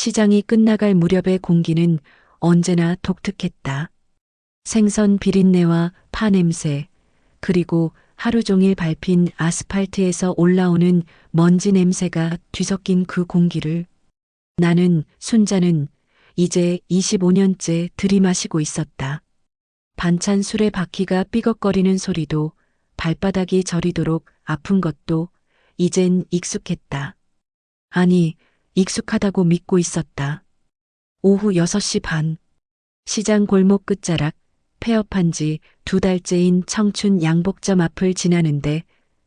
시장이 끝나갈 무렵의 공기는 언제나 독특했다. 생선 비린내와 파 냄새, 그리고 하루 종일 밟힌 아스팔트에서 올라오는 먼지 냄새가 뒤섞인 그 공기를 나는, 순자는 이제 25년째 들이마시고 있었다. 반찬 술의 바퀴가 삐걱거리는 소리도, 발바닥이 저리도록 아픈 것도 이젠 익숙했다. 아니, 익숙하다고 믿고 있었다. 오후 6시 반, 시장 골목 끝자락, 폐업한 지 2달째인 청춘 양복점 앞을 지나는데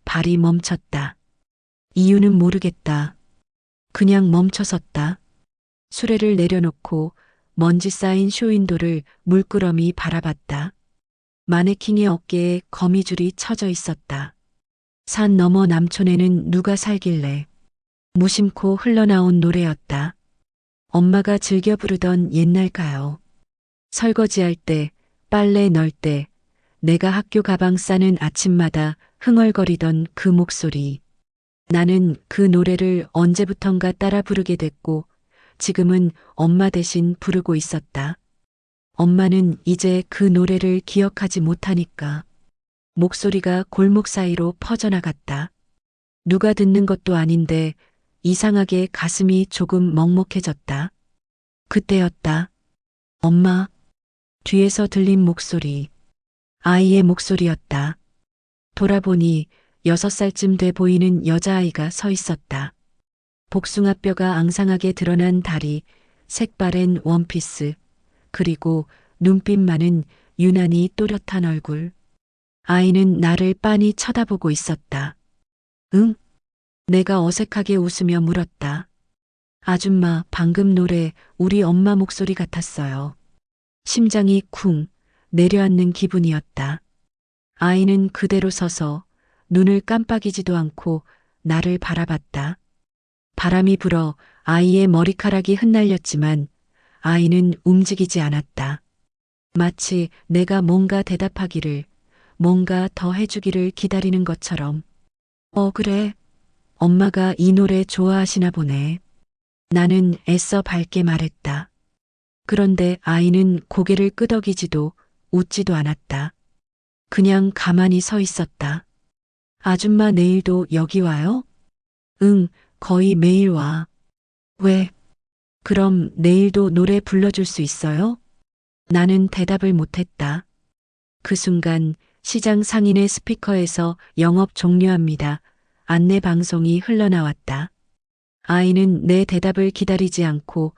발이 멈췄다. 이유는 모르겠다. 그냥 멈춰섰다. 수레를 내려놓고 먼지 쌓인 쇼윈도를 물끄러미 바라봤다. 마네킹의 어깨에 거미줄이 쳐져 있었다. 산 너머 남촌에는 누가 살길래. 무심코 흘러나온 노래였다. 엄마가 즐겨 부르던 옛날 가요. 설거지할 때, 빨래 널 때, 내가 학교 가방 싸는 아침마다 흥얼거리던 그 목소리. 나는 그 노래를 언제부턴가 따라 부르게 됐고, 지금은 엄마 대신 부르고 있었다. 엄마는 이제 그 노래를 기억하지 못하니까. 목소리가 골목 사이로 퍼져나갔다. 누가 듣는 것도 아닌데 이상하게 가슴이 조금 먹먹해졌다. 그때였다. 엄마. 뒤에서 들린 목소리. 아이의 목소리였다. 돌아보니 6살쯤 돼 보이는 여자아이가 서 있었다. 복숭아뼈가 앙상하게 드러난 다리, 색바랜 원피스, 그리고 눈빛만은 유난히 또렷한 얼굴. 아이는 나를 빤히 쳐다보고 있었다. 응? 내가 어색하게 웃으며 물었다. 아줌마, 방금 노래 우리 엄마 목소리 같았어요. 심장이 쿵 내려앉는 기분이었다. 아이는 그대로 서서 눈을 깜빡이지도 않고 나를 바라봤다. 바람이 불어 아이의 머리카락이 흩날렸지만 아이는 움직이지 않았다. 마치 내가 뭔가 대답하기를, 뭔가 더 해주기를 기다리는 것처럼. 그래. 엄마가 이 노래 좋아하시나 보네. 나는 애써 밝게 말했다. 그런데 아이는 고개를 끄덕이지도 웃지도 않았다. 그냥 가만히 서 있었다. 아줌마 내일도 여기 와요? 응, 거의 매일 와. 왜? 그럼 내일도 노래 불러줄 수 있어요? 나는 대답을 못했다. 그 순간 시장 상인의 스피커에서 영업 종료합니다. 안내 방송이 흘러나왔다. 아이는 내 대답을 기다리지 않고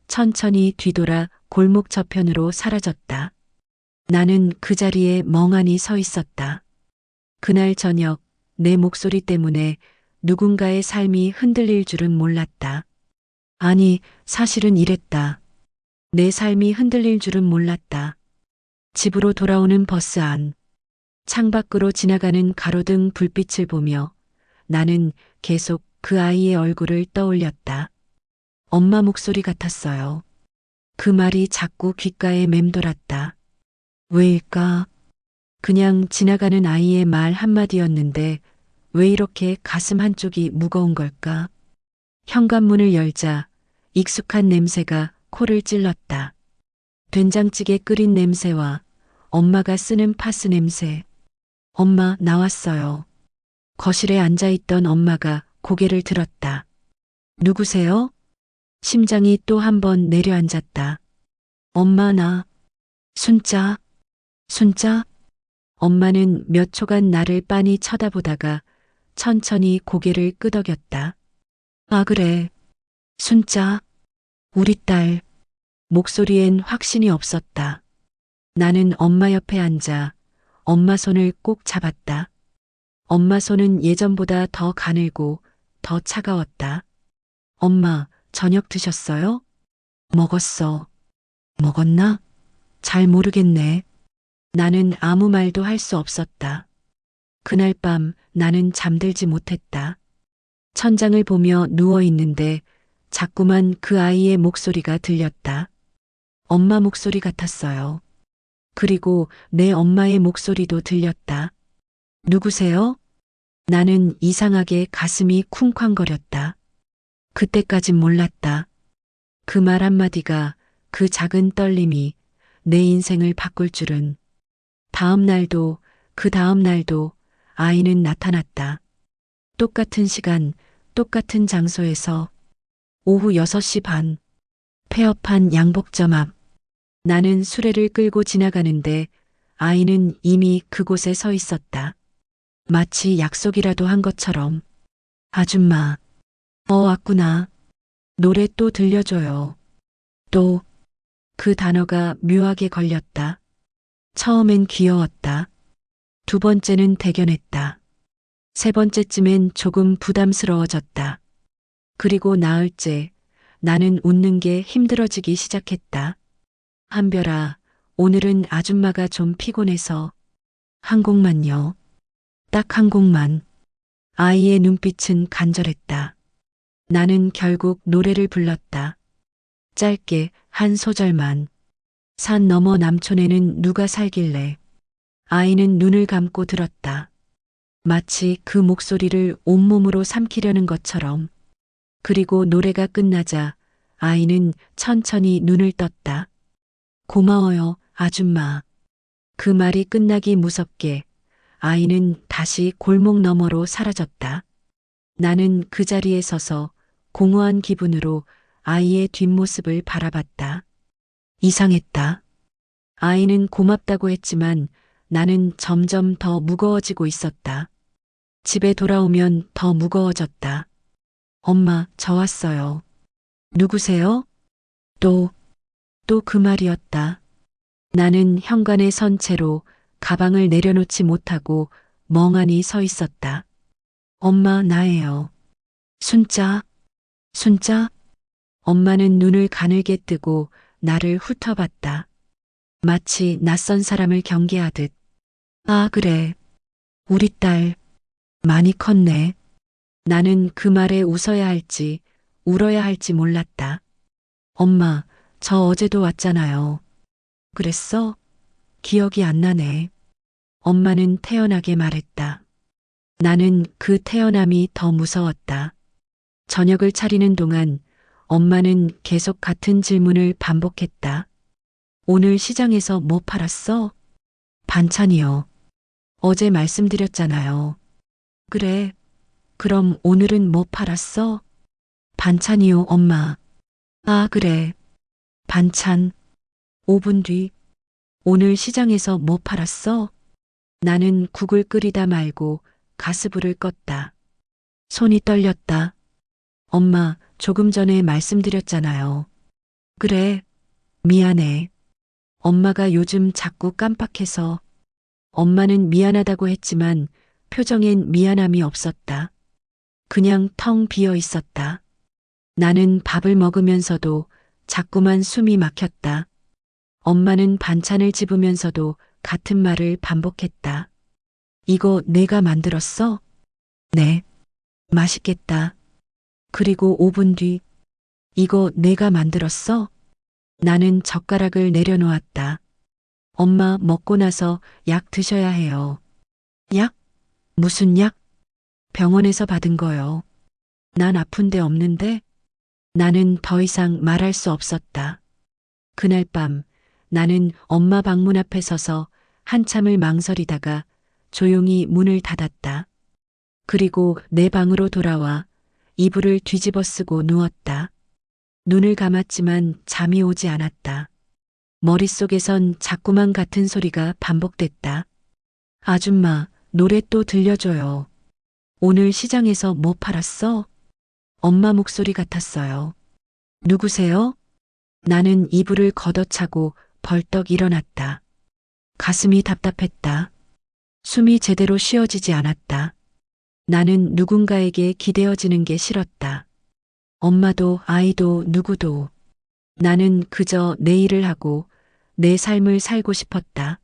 천천히 뒤돌아 골목 저편으로 사라졌다. 나는 그 자리에 멍하니 서 있었다. 그날 저녁 내 목소리 때문에 누군가의 삶이 흔들릴 줄은 몰랐다. 아니, 사실은 이랬다. 내 삶이 흔들릴 줄은 몰랐다. 집으로 돌아오는 버스 안, 창밖으로 지나가는 가로등 불빛을 보며 나는 계속 그 아이의 얼굴을 떠올렸다. 엄마 목소리 같았어요. 그 말이 자꾸 귓가에 맴돌았다. 왜일까? 그냥 지나가는 아이의 말 한마디였는데 왜 이렇게 가슴 한쪽이 무거운 걸까? 현관문을 열자 익숙한 냄새가 코를 찔렀다. 된장찌개 끓인 냄새와 엄마가 쓰는 파스 냄새. 엄마 나왔어요. 거실에 앉아있던 엄마가 고개를 들었다. 누구세요? 심장이 또 한 번 내려앉았다. 엄마 나. 순자. 순자? 엄마는 몇 초간 나를 빤히 쳐다보다가 천천히 고개를 끄덕였다. 아 그래. 순자. 우리 딸. 목소리엔 확신이 없었다. 나는 엄마 옆에 앉아 엄마 손을 꼭 잡았다. 엄마 손은 예전보다 더 가늘고 더 차가웠다. 엄마, 저녁 드셨어요? 먹었어. 먹었나? 잘 모르겠네. 나는 아무 말도 할 수 없었다. 그날 밤 나는 잠들지 못했다. 천장을 보며 누워 있는데 자꾸만 그 아이의 목소리가 들렸다. 엄마 목소리 같았어요. 그리고 내 엄마의 목소리도 들렸다. 누구세요? 나는 이상하게 가슴이 쿵쾅거렸다. 그때까진 몰랐다. 그 말 한마디가, 그 작은 떨림이 내 인생을 바꿀 줄은. 다음 날도, 그 다음 날도 아이는 나타났다. 똑같은 시간, 똑같은 장소에서 오후 6시 반, 폐업한 양복점 앞. 나는 수레를 끌고 지나가는데 아이는 이미 그곳에 서 있었다. 마치 약속이라도 한 것처럼. 아줌마, 왔구나. 노래 또 들려줘요. 또, 그 단어가 묘하게 걸렸다. 처음엔 귀여웠다. 두 번째는 대견했다. 세 번째쯤엔 조금 부담스러워졌다. 그리고 나흘째 나는 웃는 게 힘들어지기 시작했다. 한별아, 오늘은 아줌마가 좀 피곤해서 한 곡만요. 딱 한 곡만. 아이의 눈빛은 간절했다. 나는 결국 노래를 불렀다. 짧게 한 소절만. 산 너머 남촌에는 누가 살길래. 아이는 눈을 감고 들었다. 마치 그 목소리를 온몸으로 삼키려는 것처럼. 그리고 노래가 끝나자 아이는 천천히 눈을 떴다. 고마워요, 아줌마. 그 말이 끝나기 무섭게 아이는 다시 골목 너머로 사라졌다. 나는 그 자리에 서서 공허한 기분으로 아이의 뒷모습을 바라봤다. 이상했다. 아이는 고맙다고 했지만 나는 점점 더 무거워지고 있었다. 집에 돌아오면 더 무거워졌다. 엄마, 저 왔어요. 누구세요? 또 그 말이었다. 나는 현관에 선 채로 가방을 내려놓지 못하고 멍하니 서 있었다. 엄마, 나예요. 순자, 순자? 엄마는 눈을 가늘게 뜨고 나를 훑어봤다. 마치 낯선 사람을 경계하듯. 아, 그래. 우리 딸, 많이 컸네. 나는 그 말에 웃어야 할지, 울어야 할지 몰랐다. 엄마, 저 어제도 왔잖아요. 그랬어? 기억이 안 나네. 엄마는 태연하게 말했다. 나는 그 태연함이 더 무서웠다. 저녁을 차리는 동안 엄마는 계속 같은 질문을 반복했다. 오늘 시장에서 뭐 팔았어? 반찬이요. 어제 말씀드렸잖아요. 그래. 그럼 오늘은 뭐 팔았어? 반찬이요, 엄마. 아, 그래. 반찬. 5분 뒤. 오늘 시장에서 뭐 팔았어? 나는 국을 끓이다 말고 가스불을 껐다. 손이 떨렸다. 엄마, 조금 전에 말씀드렸잖아요. 그래. 미안해. 엄마가 요즘 자꾸 깜빡해서. 엄마는 미안하다고 했지만 표정엔 미안함이 없었다. 그냥 텅 비어 있었다. 나는 밥을 먹으면서도 자꾸만 숨이 막혔다. 엄마는 반찬을 집으면서도 같은 말을 반복했다. 이거 내가 만들었어? 네. 맛있겠다. 그리고 5분 뒤. 이거 내가 만들었어? 나는 젓가락을 내려놓았다. 엄마, 먹고 나서 약 드셔야 해요. 약? 무슨 약? 병원에서 받은 거요. 난 아픈 데 없는데? 나는 더 이상 말할 수 없었다. 그날 밤 나는 엄마 방문 앞에 서서 한참을 망설이다가 조용히 문을 닫았다. 그리고 내 방으로 돌아와 이불을 뒤집어 쓰고 누웠다. 눈을 감았지만 잠이 오지 않았다. 머릿속에선 자꾸만 같은 소리가 반복됐다. 아줌마, 노래 또 들려줘요. 오늘 시장에서 뭐 팔았어? 엄마 목소리 같았어요. 누구세요? 나는 이불을 걷어차고 벌떡 일어났다. 가슴이 답답했다. 숨이 제대로 쉬어지지 않았다. 나는 누군가에게 기대어지는 게 싫었다. 엄마도 아이도 누구도. 나는 그저 내 일을 하고 내 삶을 살고 싶었다.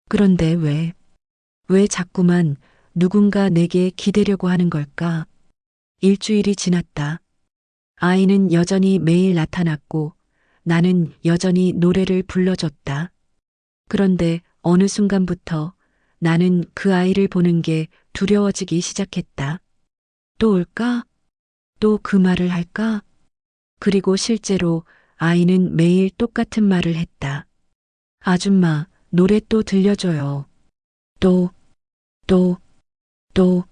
그런데 왜 자꾸만 누군가 내게 기대려고 하는 걸까? 일주일이 지났다. 아이는 여전히 매일 나타났고 나는 여전히 노래를 불러줬다. 그런데 어느 순간부터 나는 그 아이를 보는 게 두려워지기 시작했다. 또 올까? 또 그 말을 할까? 그리고 실제로 아이는 매일 똑같은 말을 했다. 아줌마, 노래 또 들려줘요. 또, 또, 또.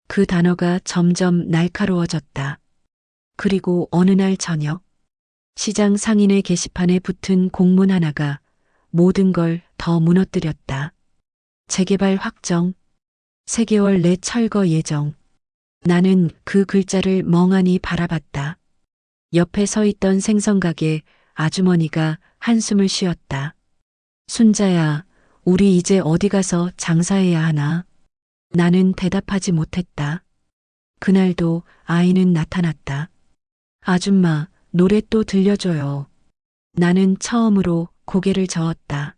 그 단어가 점점 날카로워졌다. 그리고 어느 날 저녁, 시장 상인의 게시판에 붙은 공문 하나가 모든 걸 더 무너뜨렸다. 재개발 확정, 3개월 내 철거 예정. 나는 그 글자를 멍하니 바라봤다. 옆에 서 있던 생선가게 아주머니가 한숨을 쉬었다. 순자야, 우리 이제 어디 가서 장사해야 하나? 나는 대답하지 못했다. 그날도 아이는 나타났다. 아줌마, 노래 또 들려줘요. 나는 처음으로 고개를 저었다.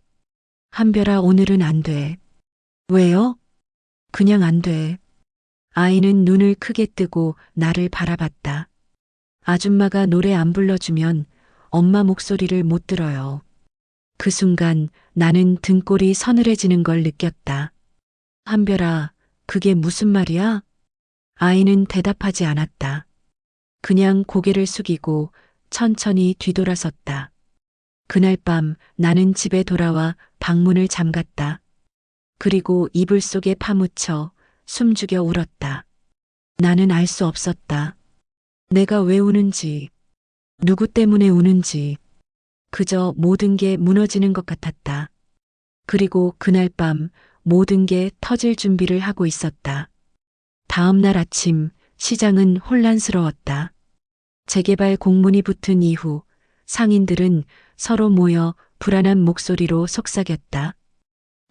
한별아, 오늘은 안 돼. 왜요? 그냥 안 돼. 아이는 눈을 크게 뜨고 나를 바라봤다. 아줌마가 노래 안 불러주면 엄마 목소리를 못 들어요. 그 순간 나는 등골이 서늘해지는 걸 느꼈다. 한별아, 그게 무슨 말이야? 아이는 대답하지 않았다. 그냥 고개를 숙이고 천천히 뒤돌아섰다. 그날 밤 나는 집에 돌아와 방문을 잠갔다. 그리고 이불 속에 파묻혀 숨죽여 울었다. 나는 알 수 없었다. 내가 왜 우는지, 누구 때문에 우는지, 그저 모든 게 무너지는 것 같았다. 그리고 그날 밤 모든 게 터질 준비를 하고 있었다. 다음 날 아침 시장은 혼란스러웠다. 재개발 공문이 붙은 이후 상인들은 서로 모여 불안한 목소리로 속삭였다.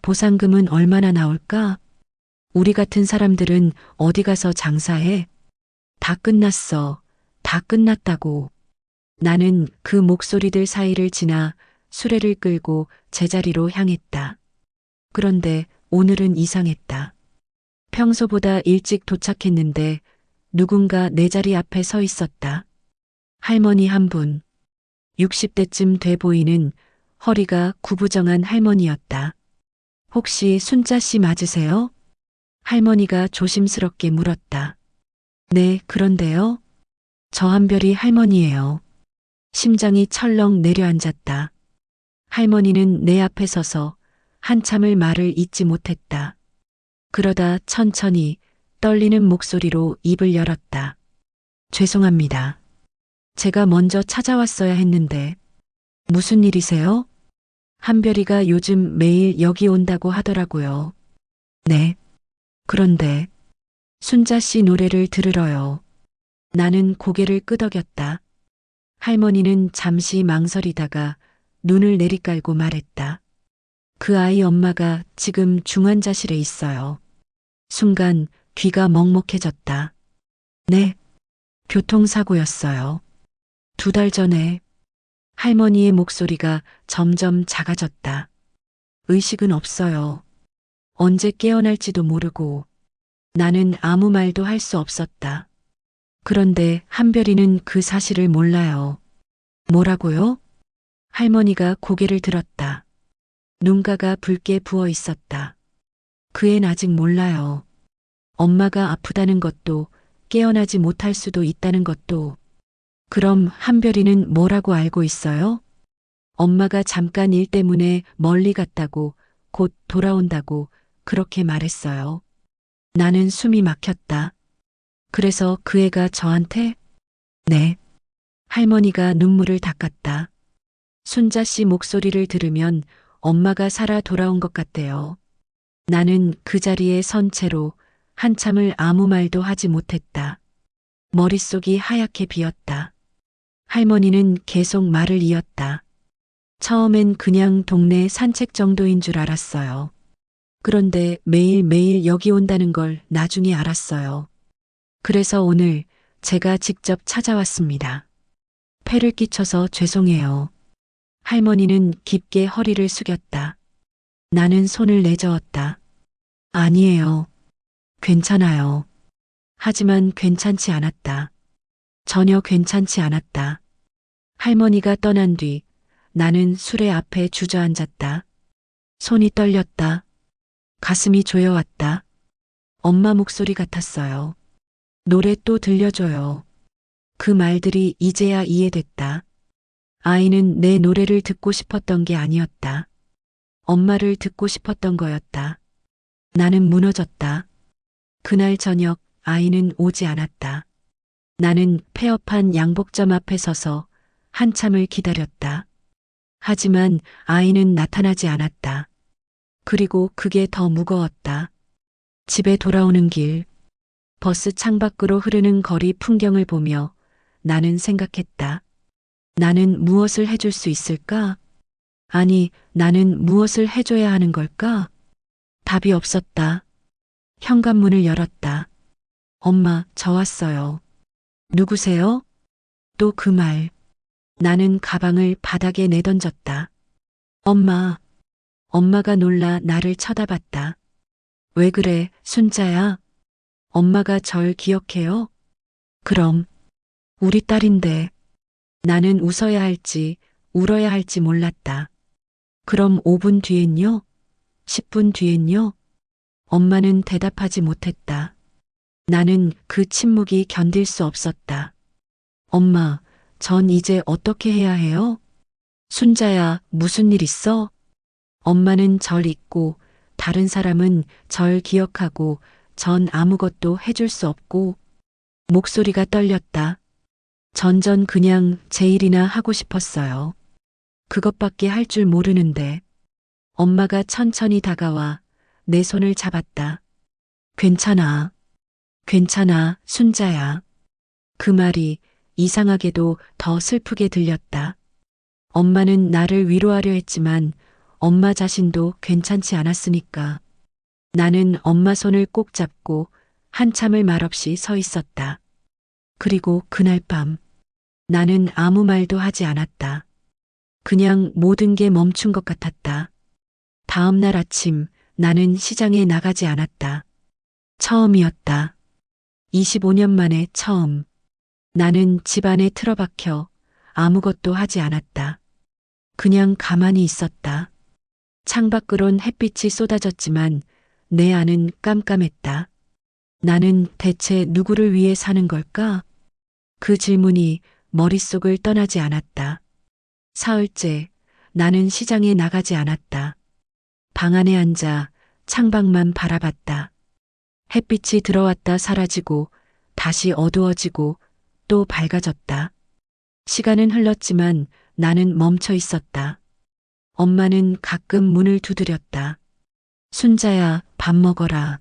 보상금은 얼마나 나올까? 우리 같은 사람들은 어디 가서 장사해? 다 끝났어. 다 끝났다고. 나는 그 목소리들 사이를 지나 수레를 끌고 제자리로 향했다. 그런데 오늘은 이상했다. 평소보다 일찍 도착했는데 누군가 내 자리 앞에 서 있었다. 할머니 한 분. 60대쯤 돼 보이는 허리가 구부정한 할머니였다. 혹시 순자 씨 맞으세요? 할머니가 조심스럽게 물었다. 네, 그런데요. 저 한별이 할머니예요. 심장이 철렁 내려앉았다. 할머니는 내 앞에 서서 한참을 말을 잇지 못했다. 그러다 천천히 떨리는 목소리로 입을 열었다. 죄송합니다. 제가 먼저 찾아왔어야 했는데. 무슨 일이세요? 한별이가 요즘 매일 여기 온다고 하더라고요. 네. 그런데 순자 씨 노래를 들으러요. 나는 고개를 끄덕였다. 할머니는 잠시 망설이다가 눈을 내리깔고 말했다. 그 아이 엄마가 지금 중환자실에 있어요. 순간 귀가 먹먹해졌다. 네. 교통사고였어요. 2달 전에. 할머니의 목소리가 점점 작아졌다. 의식은 없어요. 언제 깨어날지도 모르고. 나는 아무 말도 할 수 없었다. 그런데 한별이는 그 사실을 몰라요. 뭐라고요? 할머니가 고개를 들었다. 눈가가 붉게 부어 있었다. 그 앤 아직 몰라요. 엄마가 아프다는 것도 깨어나지 못할 수도 있다는 것도. 그럼 한별이는 뭐라고 알고 있어요? 엄마가 잠깐 일 때문에 멀리 갔다고, 곧 돌아온다고 그렇게 말했어요. 나는 숨이 막혔다. 그래서 그 애가 저한테? 네. 할머니가 눈물을 닦았다. 순자 씨 목소리를 들으면 엄마가 살아 돌아온 것 같대요. 나는 그 자리에 선 채로 한참을 아무 말도 하지 못했다. 머릿속이 하얗게 비었다. 할머니는 계속 말을 이었다. 처음엔 그냥 동네 산책 정도인 줄 알았어요. 그런데 매일매일 여기 온다는 걸 나중에 알았어요. 그래서 오늘 제가 직접 찾아왔습니다. 폐를 끼쳐서 죄송해요. 할머니는 깊게 허리를 숙였다. 나는 손을 내저었다. 아니에요. 괜찮아요. 하지만 괜찮지 않았다. 전혀 괜찮지 않았다. 할머니가 떠난 뒤 나는 수레 앞에 주저앉았다. 손이 떨렸다. 가슴이 조여왔다. 엄마 목소리 같았어요. 노래 또 들려줘요. 그 말들이 이제야 이해됐다. 아이는 내 노래를 듣고 싶었던 게 아니었다. 엄마를 듣고 싶었던 거였다. 나는 무너졌다. 그날 저녁 아이는 오지 않았다. 나는 폐업한 양복점 앞에 서서 한참을 기다렸다. 하지만 아이는 나타나지 않았다. 그리고 그게 더 무거웠다. 집에 돌아오는 길, 버스 창밖으로 흐르는 거리 풍경을 보며 나는 생각했다. 나는 무엇을 해줄 수 있을까? 아니, 나는 무엇을 해줘야 하는 걸까? 답이 없었다. 현관문을 열었다. 엄마, 저 왔어요. 누구세요? 또 그 말. 나는 가방을 바닥에 내던졌다. 엄마. 엄마가 놀라 나를 쳐다봤다. 왜 그래, 순자야? 엄마가 절 기억해요? 그럼. 우리 딸인데. 나는 웃어야 할지, 울어야 할지 몰랐다. 그럼 5분 뒤엔요? 10분 뒤엔요? 엄마는 대답하지 못했다. 나는 그 침묵이 견딜 수 없었다. 엄마, 전 이제 어떻게 해야 해요? 순자야, 무슨 일 있어? 엄마는 절 잊고, 다른 사람은 절 기억하고, 전 아무것도 해줄 수 없고, 목소리가 떨렸다. 전 그냥 제 일이나 하고 싶었어요. 그것밖에 할 줄 모르는데. 엄마가 천천히 다가와 내 손을 잡았다. 괜찮아. 괜찮아, 순자야. 그 말이 이상하게도 더 슬프게 들렸다. 엄마는 나를 위로하려 했지만 엄마 자신도 괜찮지 않았으니까. 나는 엄마 손을 꼭 잡고 한참을 말없이 서 있었다. 그리고 그날 밤 나는 아무 말도 하지 않았다. 그냥 모든 게 멈춘 것 같았다. 다음 날 아침 나는 시장에 나가지 않았다. 처음이었다. 25년 만에 처음. 나는 집 안에 틀어박혀 아무것도 하지 않았다. 그냥 가만히 있었다. 창밖으론 햇빛이 쏟아졌지만 내 안은 깜깜했다. 나는 대체 누구를 위해 사는 걸까? 그 질문이 머릿속을 떠나지 않았다. 사흘째 나는 시장에 나가지 않았다. 방 안에 앉아 창밖만 바라봤다. 햇빛이 들어왔다 사라지고 다시 어두워지고 또 밝아졌다. 시간은 흘렀지만 나는 멈춰 있었다. 엄마는 가끔 문을 두드렸다. 순자야, 밥 먹어라.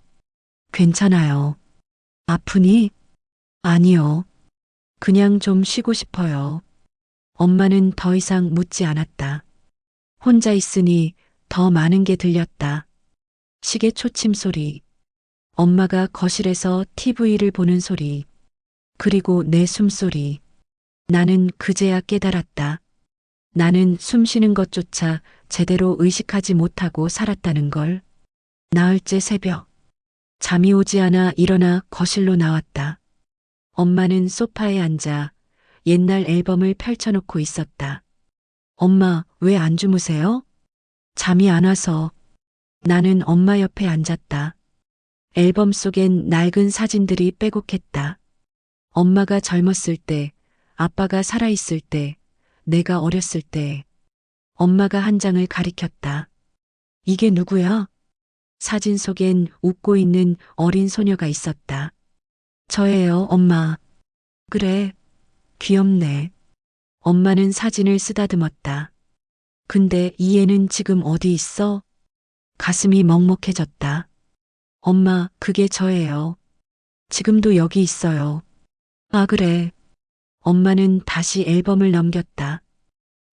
괜찮아요. 아프니? 아니요. 그냥 좀 쉬고 싶어요. 엄마는 더 이상 묻지 않았다. 혼자 있으니 더 많은 게 들렸다. 시계 초침 소리. 엄마가 거실에서 TV를 보는 소리. 그리고 내 숨소리. 나는 그제야 깨달았다. 나는 숨 쉬는 것조차 제대로 의식하지 못하고 살았다는 걸. 나흘째 새벽. 잠이 오지 않아 일어나 거실로 나왔다. 엄마는 소파에 앉아 옛날 앨범을 펼쳐놓고 있었다. 엄마, 왜 안 주무세요? 잠이 안 와서. 나는 엄마 옆에 앉았다. 앨범 속엔 낡은 사진들이 빼곡했다. 엄마가 젊었을 때, 아빠가 살아있을 때, 내가 어렸을 때. 엄마가 한 장을 가리켰다. 이게 누구야? 사진 속엔 웃고 있는 어린 소녀가 있었다. 저예요, 엄마. 그래, 귀엽네. 엄마는 사진을 쓰다듬었다. 근데 이 애는 지금 어디 있어? 가슴이 먹먹해졌다. 엄마, 그게 저예요. 지금도 여기 있어요. 아, 그래. 엄마는 다시 앨범을 넘겼다.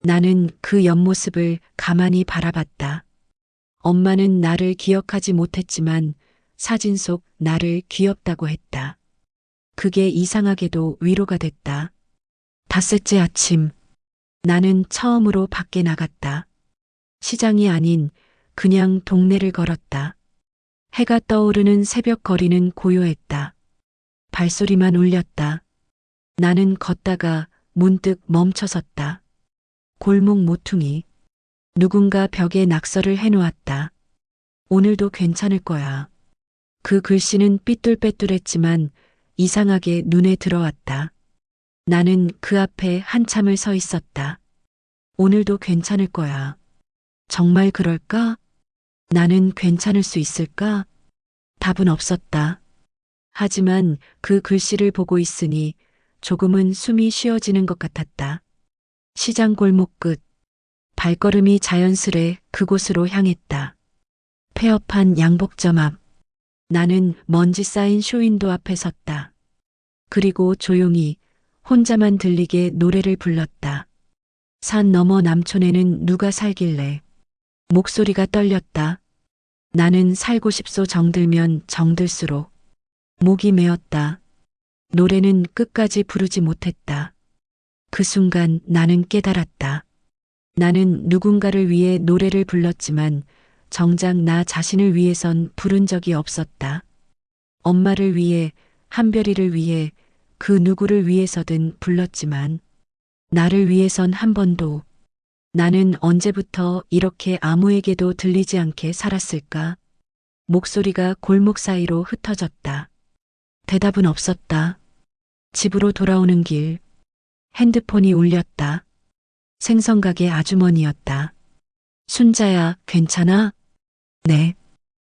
나는 그 옆모습을 가만히 바라봤다. 엄마는 나를 기억하지 못했지만 사진 속 나를 귀엽다고 했다. 그게 이상하게도 위로가 됐다. 닷새째 아침, 나는 처음으로 밖에 나갔다. 시장이 아닌 그냥 동네를 걸었다. 해가 떠오르는 새벽 거리는 고요했다. 발소리만 울렸다. 나는 걷다가 문득 멈춰섰다. 골목 모퉁이. 누군가 벽에 낙서를 해놓았다. 오늘도 괜찮을 거야. 그 글씨는 삐뚤빼뚤했지만 이상하게 눈에 들어왔다. 나는 그 앞에 한참을 서 있었다. 오늘도 괜찮을 거야. 정말 그럴까? 나는 괜찮을 수 있을까? 답은 없었다. 하지만 그 글씨를 보고 있으니 조금은 숨이 쉬어지는 것 같았다. 시장 골목 끝, 발걸음이 자연스레 그곳으로 향했다. 폐업한 양복점 앞, 나는 먼지 쌓인 쇼윈도 앞에 섰다. 그리고 조용히 혼자만 들리게 노래를 불렀다. 산 너머 남촌에는 누가 살길래. 목소리가 떨렸다. 나는 살고 싶소 정들면 정들수록. 목이 메었다. 노래는 끝까지 부르지 못했다. 그 순간 나는 깨달았다. 나는 누군가를 위해 노래를 불렀지만 정작 나 자신을 위해선 부른 적이 없었다. 엄마를 위해, 한별이를 위해, 그 누구를 위해서든 불렀지만 나를 위해선 한 번도. 나는 언제부터 이렇게 아무에게도 들리지 않게 살았을까? 목소리가 골목 사이로 흩어졌다. 대답은 없었다. 집으로 돌아오는 길, 핸드폰이 울렸다. 생선가게 아주머니였다. 순자야, 괜찮아? 네.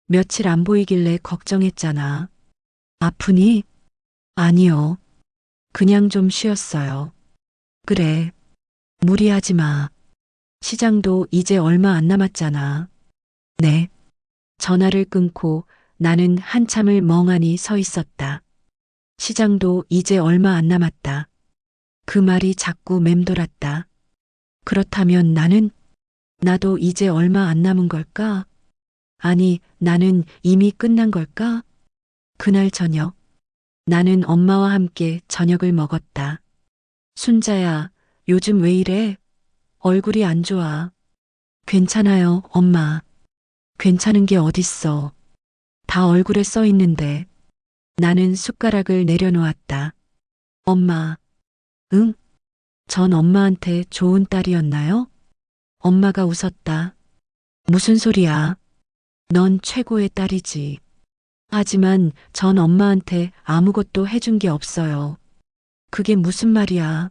며칠 안 보이길래 걱정했잖아. 아프니? 아니요. 그냥 좀 쉬었어요. 그래. 무리하지 마. 시장도 이제 얼마 안 남았잖아. 네. 전화를 끊고 나는 한참을 멍하니 서 있었다. 시장도 이제 얼마 안 남았다. 그 말이 자꾸 맴돌았다. 그렇다면 나도 이제 얼마 안 남은 걸까? 아니, 나는 이미 끝난 걸까? 그날 저녁, 나는 엄마와 함께 저녁을 먹었다. 순자야, 요즘 왜 이래? 얼굴이 안 좋아. 괜찮아요, 엄마. 괜찮은 게 어딨어. 다 얼굴에 써 있는데. 나는 숟가락을 내려놓았다. 엄마, 응? 전 엄마한테 좋은 딸이었나요? 엄마가 웃었다. 무슨 소리야? 넌 최고의 딸이지. 하지만 전 엄마한테 아무것도 해준 게 없어요. 그게 무슨 말이야?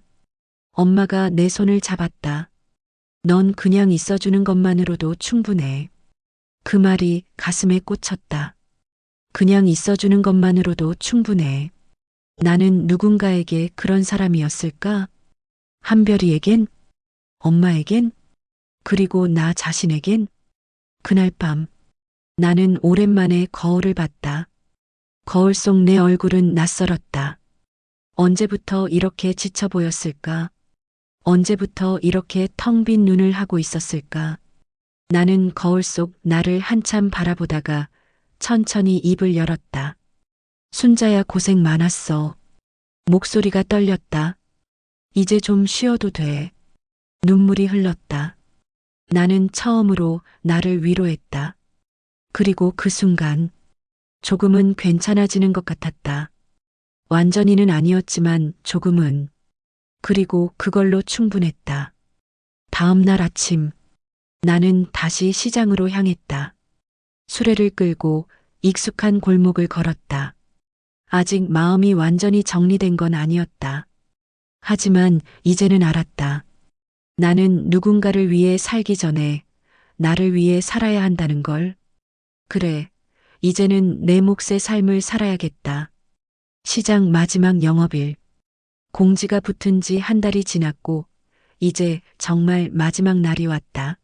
엄마가 내 손을 잡았다. 넌 그냥 있어주는 것만으로도 충분해. 그 말이 가슴에 꽂혔다. 그냥 있어주는 것만으로도 충분해. 나는 누군가에게 그런 사람이었을까? 한별이에겐? 엄마에겐? 그리고 나 자신에겐? 그날 밤, 나는 오랜만에 거울을 봤다. 거울 속 내 얼굴은 낯설었다. 언제부터 이렇게 지쳐 보였을까? 언제부터 이렇게 텅 빈 눈을 하고 있었을까? 나는 거울 속 나를 한참 바라보다가 천천히 입을 열었다. 순자야, 고생 많았어. 목소리가 떨렸다. 이제 좀 쉬어도 돼. 눈물이 흘렀다. 나는 처음으로 나를 위로했다. 그리고 그 순간 조금은 괜찮아지는 것 같았다. 완전히는 아니었지만 조금은. 그리고 그걸로 충분했다. 다음 날 아침, 나는 다시 시장으로 향했다. 수레를 끌고 익숙한 골목을 걸었다. 아직 마음이 완전히 정리된 건 아니었다. 하지만 이제는 알았다. 나는 누군가를 위해 살기 전에 나를 위해 살아야 한다는 걸. 그래, 이제는 내 몫의 삶을 살아야겠다. 시장 마지막 영업일. 공지가 붙은 지 한 달이 지났고 이제 정말 마지막 날이 왔다.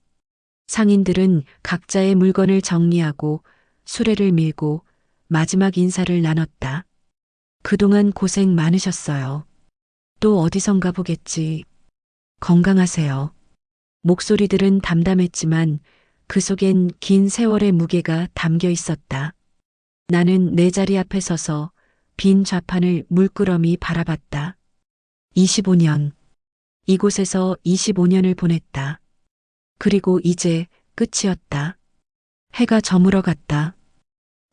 상인들은 각자의 물건을 정리하고 수레를 밀고 마지막 인사를 나눴다. 그동안 고생 많으셨어요. 또 어디선가 보겠지. 건강하세요. 목소리들은 담담했지만 그 속엔 긴 세월의 무게가 담겨 있었다. 나는 내 자리 앞에 서서 빈 좌판을 물끄러미 바라봤다. 25년. 이곳에서 25년을 보냈다. 그리고 이제 끝이었다. 해가 저물어 갔다.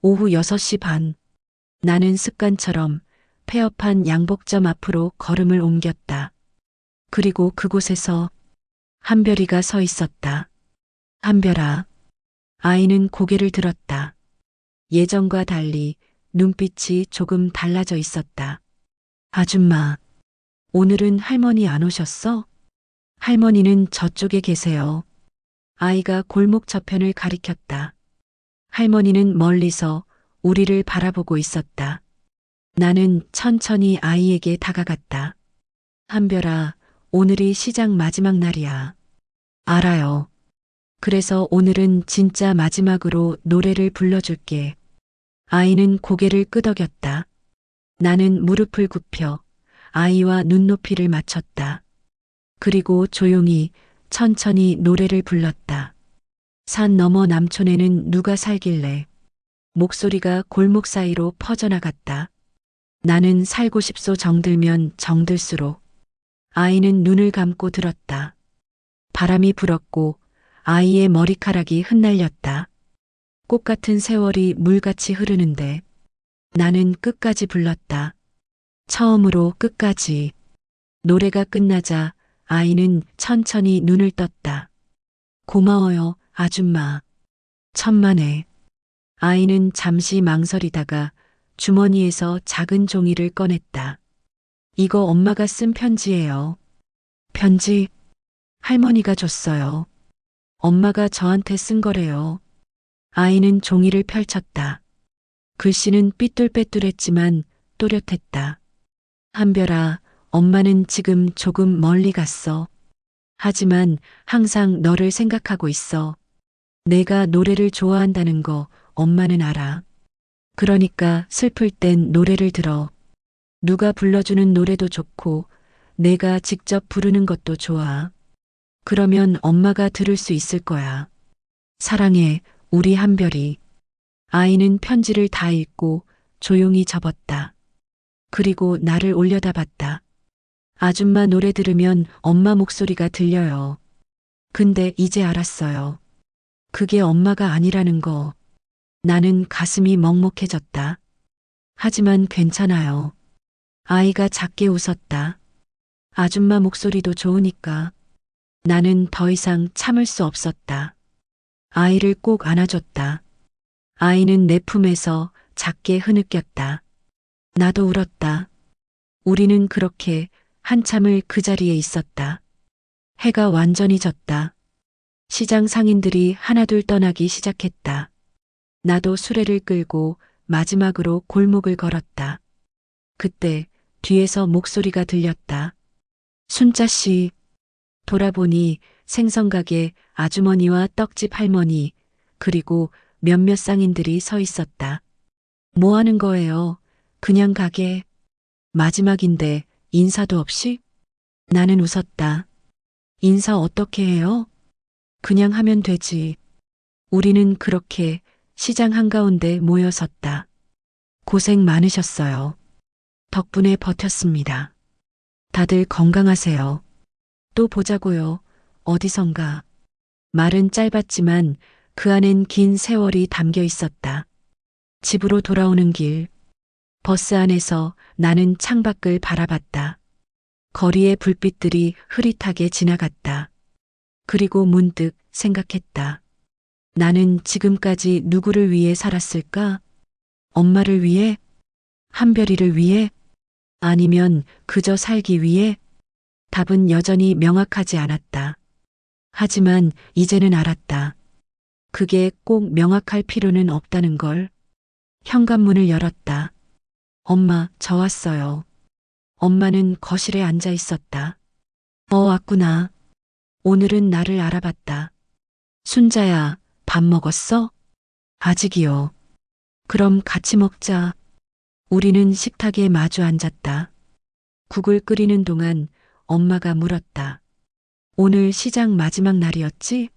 오후 6시 반. 나는 습관처럼 폐업한 양복점 앞으로 걸음을 옮겼다. 그리고 그곳에서 한별이가 서 있었다. 한별아. 아이는 고개를 들었다. 예전과 달리 눈빛이 조금 달라져 있었다. 아줌마, 오늘은 할머니 안 오셨어? 할머니는 저쪽에 계세요. 아이가 골목 저편을 가리켰다. 할머니는 멀리서 우리를 바라보고 있었다. 나는 천천히 아이에게 다가갔다. 한별아, 오늘이 시장 마지막 날이야. 알아요. 그래서 오늘은 진짜 마지막으로 노래를 불러줄게. 아이는 고개를 끄덕였다. 나는 무릎을 굽혀 아이와 눈높이를 맞췄다. 그리고 조용히 천천히 노래를 불렀다. 산 너머 남촌에는 누가 살길래. 목소리가 골목 사이로 퍼져나갔다. 나는 살고 싶소 정들면 정들수록. 아이는 눈을 감고 들었다. 바람이 불었고 아이의 머리카락이 흩날렸다. 꽃 같은 세월이 물같이 흐르는데 나는 끝까지 불렀다. 처음으로 끝까지. 노래가 끝나자 아이는 천천히 눈을 떴다. 고마워요, 아줌마. 천만에. 아이는 잠시 망설이다가 주머니에서 작은 종이를 꺼냈다. 이거 엄마가 쓴 편지예요. 편지? 할머니가 줬어요. 엄마가 저한테 쓴 거래요. 아이는 종이를 펼쳤다. 글씨는 삐뚤빼뚤했지만 또렷했다. 한별아, 엄마는 지금 조금 멀리 갔어. 하지만 항상 너를 생각하고 있어. 내가 노래를 좋아한다는 거 엄마는 알아. 그러니까 슬플 땐 노래를 들어. 누가 불러주는 노래도 좋고 내가 직접 부르는 것도 좋아. 그러면 엄마가 들을 수 있을 거야. 사랑해, 우리 한별이. 아이는 편지를 다 읽고 조용히 접었다. 그리고 나를 올려다봤다. 아줌마 노래 들으면 엄마 목소리가 들려요. 근데 이제 알았어요. 그게 엄마가 아니라는 거. 나는 가슴이 먹먹해졌다. 하지만 괜찮아요. 아이가 작게 웃었다. 아줌마 목소리도 좋으니까. 나는 더 이상 참을 수 없었다. 아이를 꼭 안아줬다. 아이는 내 품에서 작게 흐느꼈다. 나도 울었다. 우리는 그렇게 한참을 그 자리에 있었다. 해가 완전히 졌다. 시장 상인들이 하나둘 떠나기 시작했다. 나도 수레를 끌고 마지막으로 골목을 걸었다. 그때 뒤에서 목소리가 들렸다. 순자 씨. 돌아보니 생선가게 아주머니와 떡집 할머니, 그리고 몇몇 상인들이 서 있었다. 뭐 하는 거예요? 그냥 가게. 마지막인데 인사도 없이? 나는 웃었다. 인사 어떻게 해요? 그냥 하면 되지. 우리는 그렇게 시장 한가운데 모여섰다. 고생 많으셨어요. 덕분에 버텼습니다. 다들 건강하세요. 또 보자고요. 어디선가. 말은 짧았지만 그 안엔 긴 세월이 담겨 있었다. 집으로 돌아오는 길. 버스 안에서 나는 창밖을 바라봤다. 거리의 불빛들이 흐릿하게 지나갔다. 그리고 문득 생각했다. 나는 지금까지 누구를 위해 살았을까? 엄마를 위해? 한별이를 위해? 아니면 그저 살기 위해? 답은 여전히 명확하지 않았다. 하지만 이제는 알았다. 그게 꼭 명확할 필요는 없다는 걸. 현관문을 열었다. 엄마, 저 왔어요. 엄마는 거실에 앉아 있었다. 왔구나. 오늘은 나를 알아봤다. 순자야, 밥 먹었어? 아직이요. 그럼 같이 먹자. 우리는 식탁에 마주 앉았다. 국을 끓이는 동안 엄마가 물었다. 오늘 시장 마지막 날이었지?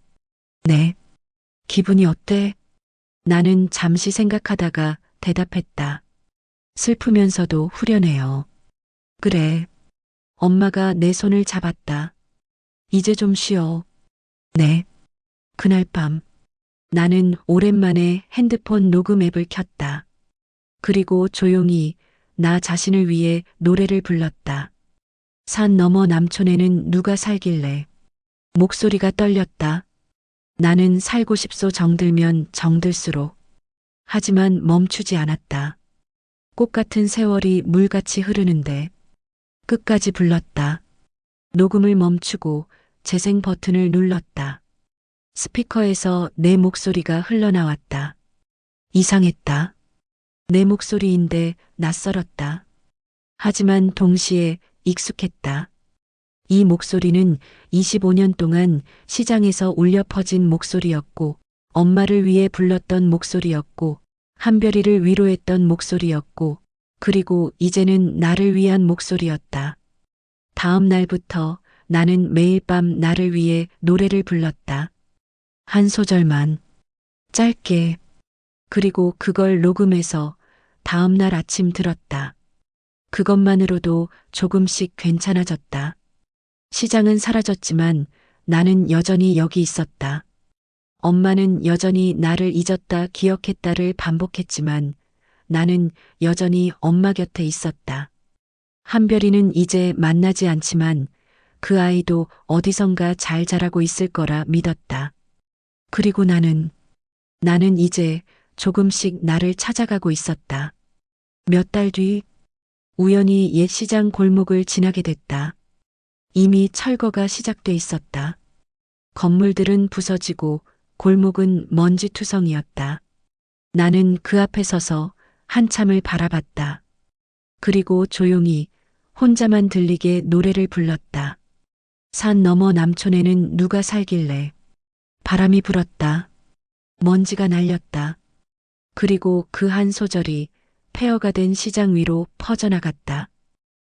네. 기분이 어때? 나는 잠시 생각하다가 대답했다. 슬프면서도 후련해요. 그래. 엄마가 내 손을 잡았다. 이제 좀 쉬어. 네. 그날 밤 나는 오랜만에 핸드폰 녹음 앱을 켰다. 그리고 조용히 나 자신을 위해 노래를 불렀다. 산 너머 남촌에는 누가 살길래. 목소리가 떨렸다. 나는 살고 싶소 정들면 정들수록. 하지만 멈추지 않았다. 꽃 같은 세월이 물같이 흐르는데 끝까지 불렀다. 녹음을 멈추고 재생 버튼을 눌렀다. 스피커에서 내 목소리가 흘러나왔다. 이상했다. 내 목소리인데 낯설었다. 하지만 동시에 익숙했다. 이 목소리는 25년 동안 시장에서 울려 퍼진 목소리였고, 엄마를 위해 불렀던 목소리였고, 한별이를 위로했던 목소리였고, 그리고 이제는 나를 위한 목소리였다. 다음 날부터 나는 매일 밤 나를 위해 노래를 불렀다. 한 소절만, 짧게, 그리고 그걸 녹음해서 다음 날 아침 들었다. 그것만으로도 조금씩 괜찮아졌다. 시장은 사라졌지만 나는 여전히 여기 있었다. 엄마는 여전히 나를 잊었다 기억했다를 반복했지만 나는 여전히 엄마 곁에 있었다. 한별이는 이제 만나지 않지만 그 아이도 어디선가 잘 자라고 있을 거라 믿었다. 그리고 나는 이제 조금씩 나를 찾아가고 있었다. 몇 달 뒤 우연히 옛 시장 골목을 지나게 됐다. 이미 철거가 시작돼 있었다. 건물들은 부서지고 골목은 먼지투성이었다. 나는 그 앞에 서서 한참을 바라봤다. 그리고 조용히 혼자만 들리게 노래를 불렀다. 산 너머 남촌에는 누가 살길래. 바람이 불었다. 먼지가 날렸다. 그리고 그 한 소절이 폐허가 된 시장 위로 퍼져나갔다.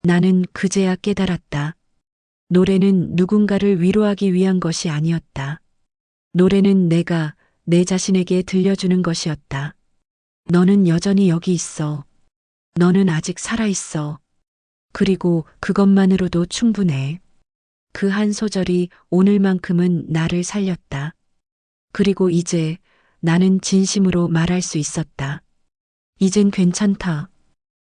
나는 그제야 깨달았다. 노래는 누군가를 위로하기 위한 것이 아니었다. 노래는 내가 내 자신에게 들려주는 것이었다. 너는 여전히 여기 있어. 너는 아직 살아있어. 그리고 그것만으로도 충분해. 그 한 소절이 오늘만큼은 나를 살렸다. 그리고 이제 나는 진심으로 말할 수 있었다. 이젠 괜찮다.